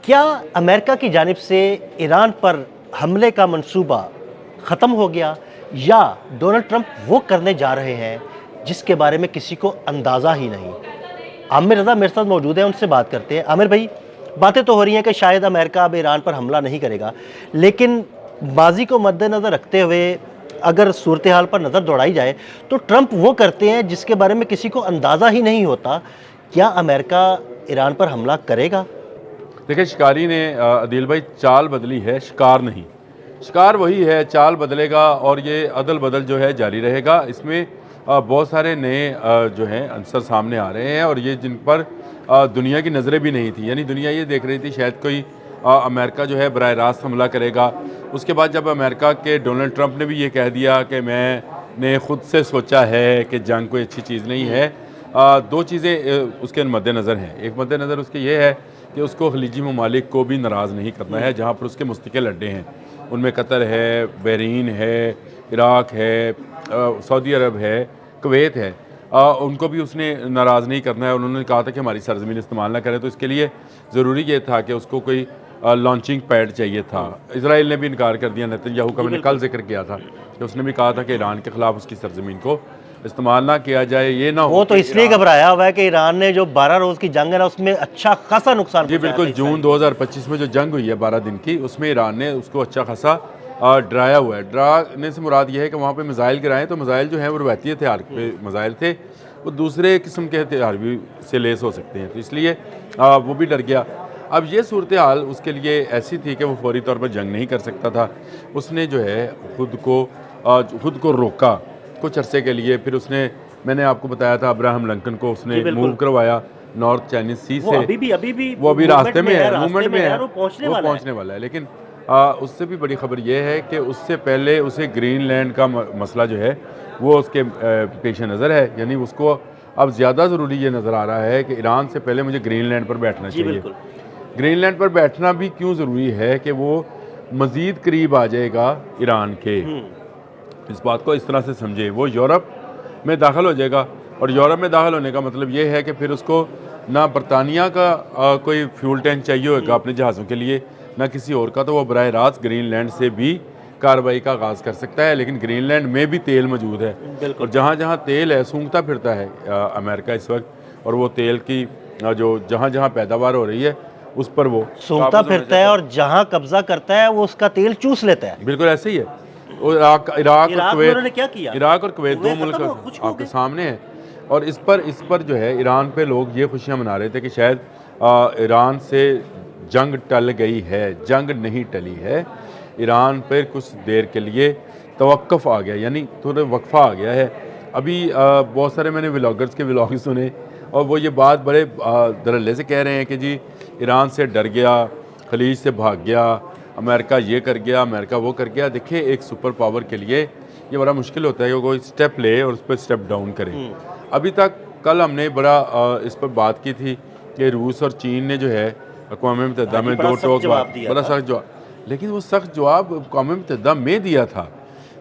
کیا امریکہ کی جانب سے ایران پر حملے کا منصوبہ ختم ہو گیا یا ڈونلڈ ٹرمپ وہ کرنے جا رہے ہیں جس کے بارے میں کسی کو اندازہ ہی نہیں؟ عامر رضا میرے ساتھ موجود ہیں، ان سے بات کرتے ہیں۔ عامر بھائی، باتیں تو ہو رہی ہیں کہ شاید امریکہ اب ایران پر حملہ نہیں کرے گا، لیکن ماضی کو مد نظر رکھتے ہوئے اگر صورتحال پر نظر دوڑائی جائے تو ٹرمپ وہ کرتے ہیں جس کے بارے میں کسی کو اندازہ ہی نہیں ہوتا۔ کیا امریکہ ایران پر حملہ کرے گا؟ دیکھیں، شکاری نے عدیل بھائی چال بدلی ہے، شکار نہیں۔ شکار وہی ہے، چال بدلے گا اور یہ عدل بدل جو ہے جاری رہے گا۔ اس میں بہت سارے نئے جو ہیں عنصر سامنے آ رہے ہیں، اور یہ جن پر دنیا کی نظریں بھی نہیں تھیں۔ یعنی دنیا یہ دیکھ رہی تھی شاید کوئی امریکہ جو ہے براہ راست حملہ کرے گا۔ اس کے بعد جب امریکہ کے ڈونلڈ ٹرمپ نے بھی یہ کہہ دیا کہ میں نے خود سے سوچا ہے کہ جنگ کوئی اچھی چیز نہیں ہے، دو چیزیں اس کے مد نظر ہیں۔ ایک مد نظر اس کے یہ ہے کہ اس کو خلیجی ممالک کو بھی ناراض نہیں کرنا ہے جہاں پر اس کے مستقل اڈے ہیں۔ ان میں قطر ہے، بحرین ہے، عراق ہے، سعودی عرب ہے، کویت ہے۔ ان کو بھی اس نے ناراض نہیں کرنا ہے۔ انہوں نے کہا تھا کہ ہماری سرزمین استعمال نہ کرے، تو اس کے لیے ضروری یہ تھا کہ اس کو کوئی لانچنگ پیڈ چاہیے تھا۔ اسرائیل نے بھی انکار کر دیا، نیتن یاہو کا میں نے کل ذکر کیا تھا کہ اس نے بھی کہا تھا کہ ایران کے خلاف اس کی سرزمین کو استعمال نہ کیا جائے۔ یہ نہ ہو وہ تو اس لیے گھبرایا ہوا ہے کہ ایران نے جو 12 روز کی جنگ ہے نا، اس میں اچھا خاصا نقصان جی بالکل، جون 2025 میں جو جنگ ہوئی ہے 12 دن کی، اس میں ایران نے اس کو اچھا خاصا ڈرایا ہوا ہے۔ ڈرانے سے مراد یہ ہے کہ وہاں پہ میزائل گرائیں، تو میزائل جو ہیں وہ روایتی ہتھیار پہ میزائل تھے، وہ دوسرے قسم کے ہتھیار بھی سے لیس ہو سکتے ہیں، تو اس لیے وہ بھی ڈر گیا۔ اب یہ صورتحال اس کے لیے ایسی تھی کہ وہ فوری طور پر جنگ نہیں کر سکتا تھا۔ اس نے جو ہے خود کو روکا کچھ عرصے کے لیے۔ پھر اس نے، میں نے آپ کو بتایا تھا، ابراہم لنکن کو اس نے موو کروایا نارتھ چائنیز سی سے۔ وہ ابھی راستے میں ہے، موومنٹ میں ہے، وہ پہنچنے والا ہے۔ لیکن اس سے بھی بڑی خبر یہ ہے کہ اس سے پہلے اسے گرین لینڈ کا مسئلہ جو ہے وہ اس کے پیش نظر ہے۔ یعنی اس کو اب زیادہ ضروری یہ نظر آ رہا ہے کہ ایران سے پہلے مجھے گرین لینڈ پر بیٹھنا چاہیے۔ گرین لینڈ پر بیٹھنا بھی کیوں ضروری ہے کہ وہ مزید قریب آ جائے گا ایران کے۔ اس بات کو اس طرح سے سمجھے، وہ یورپ میں داخل ہو جائے گا، اور یورپ میں داخل ہونے کا مطلب یہ ہے کہ پھر اس کو نہ برطانیہ کا کوئی فیول ٹینک چاہیے ہوگا اپنے جہازوں کے لیے، نہ کسی اور کا، تو وہ براہ راست گرین لینڈ سے بھی کارروائی کا آغاز کر سکتا ہے۔ لیکن گرین لینڈ میں بھی تیل موجود ہے، اور جہاں جہاں تیل ہے سونگتا پھرتا ہے امریکہ اس وقت، اور وہ تیل کی جو جہاں جہاں پیداوار ہو رہی ہے اس پر وہ سونگتا پھرتا ہے، اور جہاں قبضہ کرتا ہے وہ اس کا تیل چوس لیتا ہے۔ بالکل ایسے ہی ہے۔ عراق اور کویت دو ملک آپ کے سامنے ہیں، اور اس پر جو ہے ایران پہ لوگ یہ خوشیاں منا رہے تھے کہ شاید ایران سے جنگ ٹل گئی ہے۔ جنگ نہیں ٹلی ہے، ایران پہ کچھ دیر کے لیے توقف آ گیا، یعنی تھوڑا وقفہ آ گیا ہے۔ ابھی بہت سارے میں نے ولاگرز کے ولاگ سنے، اور وہ یہ بات بڑے دھڑلے سے کہہ رہے ہیں کہ جی ایران سے ڈر گیا، خلیج سے بھاگ گیا، امریکہ یہ کر گیا، امریکہ وہ کر گیا۔ دیکھیں، ایک سپر پاور کے لیے یہ بڑا مشکل ہوتا ہے کہ کوئی سٹیپ لے اور اس پہ سٹیپ ڈاؤن کرے۔ ابھی تک کل ہم نے بڑا اس پر بات کی تھی کہ روس اور چین نے جو ہے اقوام متحدہ میں بڑا سخت جواب، لیکن وہ سخت جواب اقوام متحدہ میں دیا تھا۔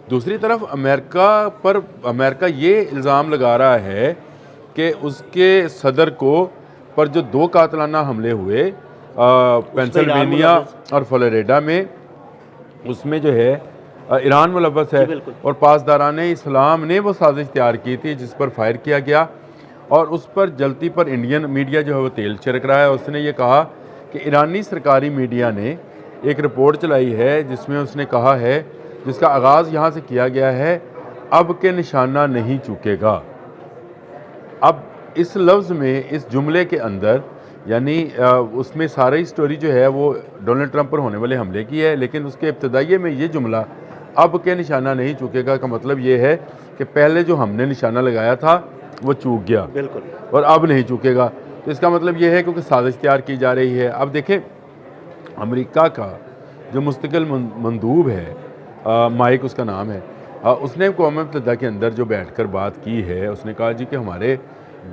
دوسری طرف امریکہ یہ الزام لگا رہا ہے کہ اس کے صدر پر جو 2 قاتلانہ حملے ہوئے پینسلوینیا اور فلوریڈا میں، اس میں جو ہے ایران ملوث ہے، اور پاسداران اسلام نے وہ سازش تیار کی تھی جس پر فائر کیا گیا، اور اس پر جلتی پر انڈین میڈیا جو ہے وہ تیل چھڑک رہا ہے۔ اس نے یہ کہا کہ ایرانی سرکاری میڈیا نے ایک رپورٹ چلائی ہے جس میں اس نے کہا ہے، جس کا آغاز یہاں سے کیا گیا ہے، اب کے نشانہ نہیں چوکے گا۔ اب اس لفظ میں، اس جملے کے اندر، یعنی اس میں ساری سٹوری جو ہے وہ ڈونلڈ ٹرمپ پر ہونے والے حملے کی ہے، لیکن اس کے ابتدائیے میں یہ جملہ اب کے نشانہ نہیں چوکے گا کا مطلب یہ ہے کہ پہلے جو ہم نے نشانہ لگایا تھا وہ چوک گیا، اور اب نہیں چوکے گا۔ تو اس کا مطلب یہ ہے کیونکہ سازش تیار کی جا رہی ہے۔ اب دیکھیں، امریکہ کا جو مستقل مندوب ہے، مائک اس کا نام ہے، اس نے اقوام متحدہ کے اندر جو بیٹھ کر بات کی ہے، اس نے کہا جی کہ ہمارے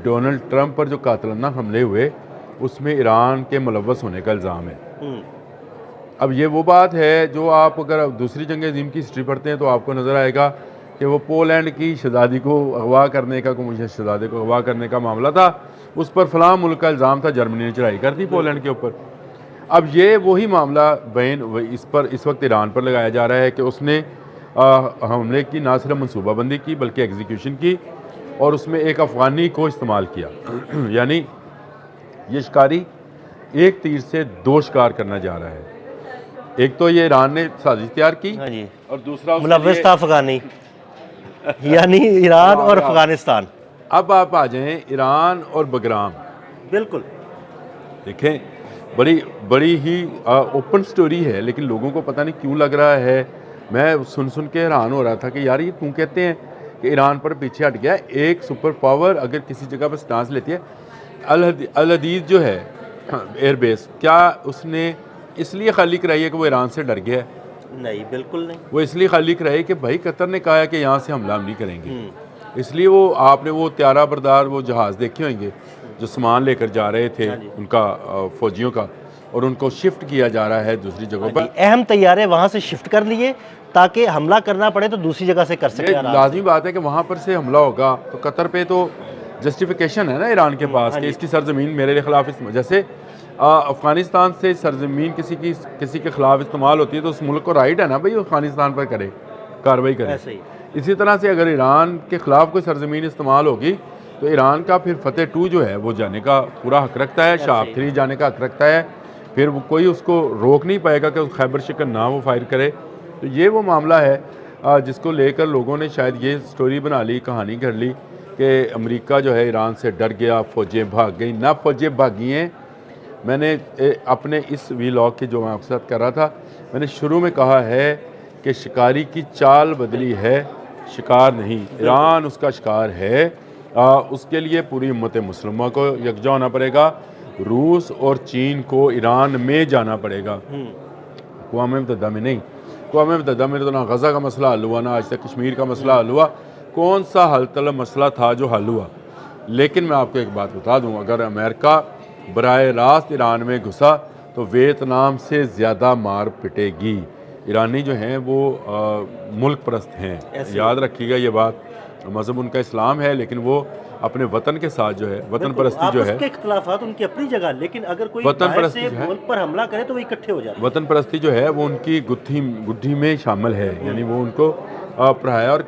ڈونلڈ ٹرمپ پر جو قاتلانہ حملے ہوئے اس میں ایران کے ملوث ہونے کا الزام ہے۔ اب یہ وہ بات ہے جو آپ اگر دوسری جنگ عظیم کی ہسٹری پڑھتے ہیں تو آپ کو نظر آئے گا کہ وہ پولینڈ کی شہزادی کو اغوا کرنے کا شہزادے کو اغوا کرنے کا معاملہ تھا، اس پر فلاں ملک کا الزام تھا، جرمنی نے چڑھائی کر دی پولینڈ کے اوپر۔ اب یہ وہی معاملہ بین اس وقت ایران پر لگایا جا رہا ہے کہ اس نے حملے کی نہ صرف منصوبہ بندی کی بلکہ ایگزیکیوشن کی، اور اس میں ایک افغانی کو استعمال کیا یعنی یہ شکاری ایک تیر سے 2 شکار کرنا جا رہا ہے. ایک تو یہ ایران نے سازش تیار کی، اور دوسرا ملوث تھا افغانی یعنی ایران اور افغانستان. اب آپ آ جائیں ایران اور بگرام. بالکل دیکھیں بڑی ہی اوپن سٹوری ہے، لیکن لوگوں کو پتہ نہیں کیوں لگ رہا ہے. میں سن کے حیران ہو رہا تھا کہ یار یہ کیوں کہتے ہیں کہ ایران پر پیچھے ہٹ گیا. ایک سپر پاور اگر کسی جگہ پر سٹانس لیتی ہے، الحدیث جو ہے ایئر بیس، کیا اس نے اس لیے خالی کرائی ہے کہ وہ ایران سے ڈر گیا ہے؟ نہیں، بالکل نہیں. وہ اس لیے خالی کرائی کہ بھائی قطر نے کہا ہے کہ یہاں سے حملہ ہم نہیں کریں گے، اس لیے آپ نے وہ طیارہ بردار وہ جہاز دیکھے ہوئیں گے جو سامان لے کر جا رہے تھے ان کا فوجیوں کا، اور ان کو شفٹ کیا جا رہا ہے دوسری جگہوں پر. اہم طیارے وہاں سے شفٹ کر لیے تاکہ حملہ کرنا پڑے تو دوسری جگہ سے کر سکے. لازمی بات ہے کہ وہاں پر سے حملہ ہوگا تو قطر پہ تو جسٹیفیکیشن ہے نا ایران کے پاس کہ اس کی سرزمین میرے خلاف جیسے افغانستان سے سرزمین کسی کے خلاف استعمال ہوتی ہے تو اس ملک کو رائٹ ہے نا بھئی افغانستان پر کرے کارروائی کرے. اسی طرح سے اگر ایران کے خلاف کوئی سرزمین استعمال ہوگی تو ایران کا پھر فتح 2 جو ہے وہ جانے کا پورا حق رکھتا ہے، شہاب 3 جانے کا حق رکھتا ہے. پھر کوئی اس کو روک نہیں پائے گا کہ خیبر شکن نہ وہ فائر کرے. تو یہ وہ معاملہ ہے جس کو لے کر لوگوں نے شاید یہ سٹوری بنا لی، کہانی گھڑ لی کہ امریکہ جو ہے ایران سے ڈر گیا، فوجیں بھاگ گئیں. نہ فوجیں بھاگی ہیں. میں نے اپنے اس ویلاگ کی جو میں آپ کے ساتھ کر رہا تھا، میں نے شروع میں کہا ہے کہ شکاری کی چال بدلی ہے، شکار نہیں. ایران اس کا شکار ہے. اس کے لیے پوری امت مسلمہ کو یکجا ہونا پڑے گا. روس اور چین کو ایران میں جانا پڑے گا، اقوام متحدہ میں نہیں. اقوام متحدہ میں تو نہ غزہ کا مسئلہ حل ہوا، نہ آج تک کشمیر کا مسئلہ حل ہوا. کون سا حل طلب مسئلہ تھا جو حل ہوا؟ لیکن میں آپ کو ایک بات بتا دوں، اگر امریکہ براہ راست ایران میں گھسا تو ویتنام سے زیادہ مار پٹے گی. ایرانی جو ہیں وہ ملک پرست ہیں، یاد رکھیے گا یہ بات. مذہب ان کا اسلام ہے، لیکن وہ اپنے وطن کے ساتھ جو ہے وطن پرستی جو ہے، آپس کے اختلافات ان کی اپنی جگہ، لیکن اگر کوئی باہر سے ملک پر حملہ کرے تو وہ اکٹھے ہو جاتے ہیں. وطن پرستی جو ہے وہ ان کی گدھی میں شامل ہے، یعنی وہ ان کو پڑھایا اور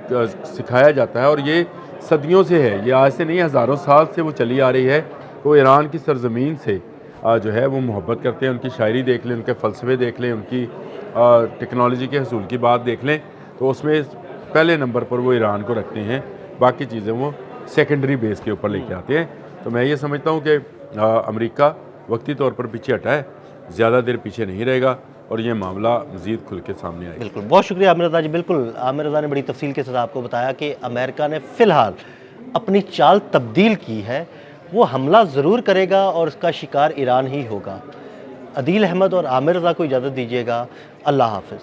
سکھایا جاتا ہے. اور یہ صدیوں سے ہے، یہ آج سے نہیں، ہزاروں سال سے وہ چلی آ رہی ہے. وہ ایران کی سرزمین سے جو ہے وہ محبت کرتے ہیں. ان کی شاعری دیکھ لیں، ان کے فلسفے دیکھ لیں، ان کی ٹیکنالوجی کے حصول کی بات دیکھ لیں، تو اس میں پہلے نمبر پر وہ ایران کو رکھتے ہیں. باقی چیزیں وہ سیکنڈری بیس کے اوپر لے کے آتے ہیں. تو میں یہ سمجھتا ہوں کہ امریکہ وقتی طور پر پیچھے ہٹا ہے، زیادہ دیر پیچھے نہیں رہے گا، اور یہ معاملہ مزید کھل کے سامنے آئے گا. بالکل، بہت شکریہ عامر رضا جی. بالکل عامر رضا نے بڑی تفصیل کے ساتھ آپ کو بتایا کہ امریکہ نے فی الحال اپنی چال تبدیل کی ہے. وہ حملہ ضرور کرے گا اور اس کا شکار ایران ہی ہوگا. عدیل احمد اور عامر رضا کو اجازت دیجیے گا. اللہ حافظ.